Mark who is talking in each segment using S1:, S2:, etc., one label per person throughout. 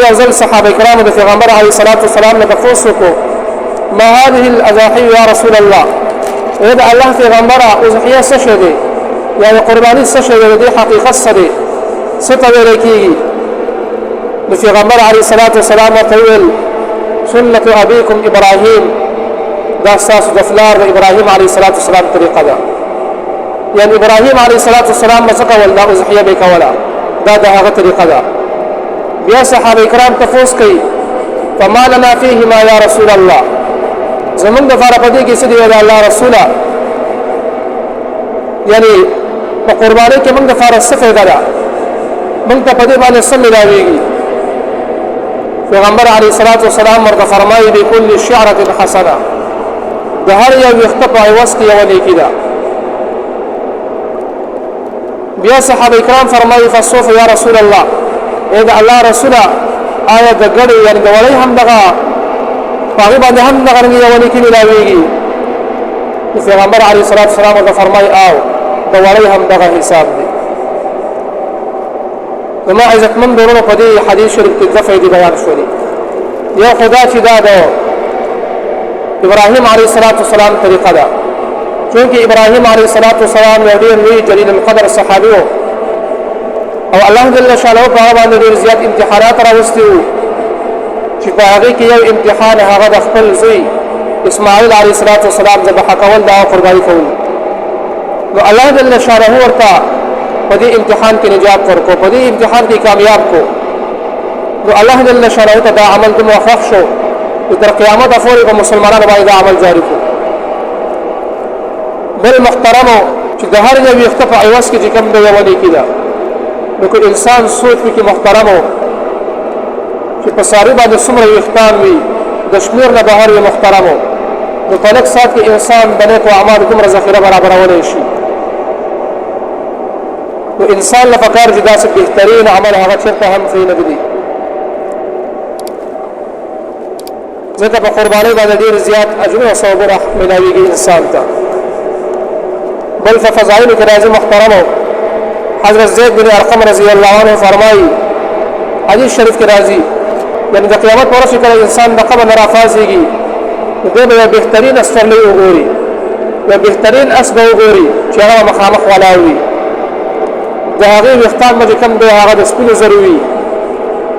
S1: يا زل صحابه کرام د پیغمبر علیه الصلاۃ والسلام نه تفوس کو ما هذه الاضاحي يا رسول الله اذا الله پیغمبر اضحیه څه شه دي یعنی قربانی څه شه دي حقیقت څه دي څه ته ویل کیږي د پیغمبر علیه الصلاۃ والسلام تقول سنة ابيكم ابراهيم دا اساس د فلار د ابراهيم عليه الصلاه والسلام طریقه ده يعني ابراهيم عليه الصلاه والسلام مسکه ولا اضحيه به کولا دا د هغه طریقه ده بیا صحابه کرام تفوس کوي فما لنا فيهما يا رسول الله زمون د فار پدې کې سړي ولا الله رسوله يعني په قرباني کې موږ د فار صفه ده موږ ته پدې باندې صلی الله علیه پیغمبر علیه الصلاۃ والسلام ورته فرمایي بكل شعره حسنه د هر یو وخت په ایواز کې یو نیکی ده بیا صحابه کرام فرمایي فصوف یا رسول الله اذا الله رسوله آیا د ګړې یعنی د وړې هم دغه هغه باندې هم دغه یو نیکی ملاويږي پیغمبر علیه الصلاۃ والسلام ورته فرمایي او د وړې هم دغه حساب دی وما عزت من دورو په دې حدیث شریف کې د فائدې بیان شولې یو خدا چې دا ده ابراهيم عليه الصلاه والسلام طریقه ده چونکه ابراهيم عليه الصلاه والسلام یو ډېر لوی جلیل القدر صحابي او الله جل شانه په هغه باندې ډېر زیات امتحانات راوستي وو چې په هغه کې یو امتحان هغه د خپل زوی اسماعیل عليه الصلاه والسلام ذبح کول دا قرباني کول نو الله جل شانه ورته په دې امتحان کې نجات ورکو په دې امتحان کې کامیاب کو نو الله جل شانه ته دا عمل د موفق شو تر قیامت پورې په مسلمانانو باندې عمل جاری کو بل محترمو چې د هر یو وخت په ایواز کې کوم دی ونی کیدا نو کو انسان سوچ کې محترمو چې په ساری باندې څومره وختان وي د شمیر نه بهر یو محترمو نو په لک سات کې انسان بنه کو اعمال کوم ذخیره برابرول شي نو انسان لپاره چې داسې بهترین عمل هغه چې هم فی نه دی ځکه په قرباني باندې ډیر زیات اجر او ثواب ملاويږي انسان ته بل فضائل کې راځي محترمو حضرت زید بن ارقم رضی الله عنه فرمایي حدیث شریف کې راځي یعنی د قیامت پر ورځ کله انسان د قبر راځيږي دغه به بهترین استرلې وګوري او بهترین اسبه وګوري چې هغه مخامخ ولاوي د هغه وختان باندې کوم دی هغه د سپینو ضروري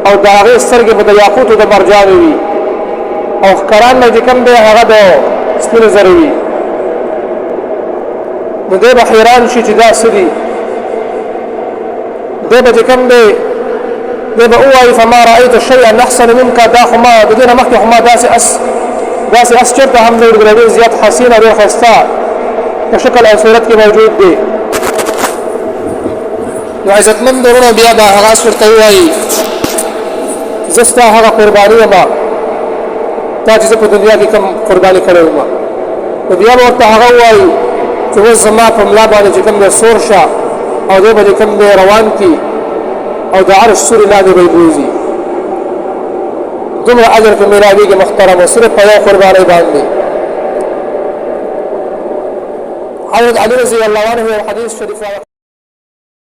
S1: او د هغه سترګې په یاقوت او د مرجان وي او قران باندې کوم دی هغه د سپینو ضروري نو د حیران شي چې دا سدي د به کوم دی د به اوای فما رايت شيئا احسن منك دا خما بدون مخکې خما داسې اس چرته هم نور ډېر زیات حسین او خسته په شکل او صورت کې موجود دی نو عزتمن درونه بیا دا هغه ورته وایي زستا هغه قرباني ما تا چې په دنیا کې کوم قرباني کړو ما نو بیا ورته هغه وایي چې زما په ملا باندې کوم د سور شه او دې باندې کوم روان کی او د عرش سوري لاندې به بوزي دومره اجر په میراوي کې محترم او صرف په یو قرباني باندې حضرت علي رضی الله عنه حدیث شریف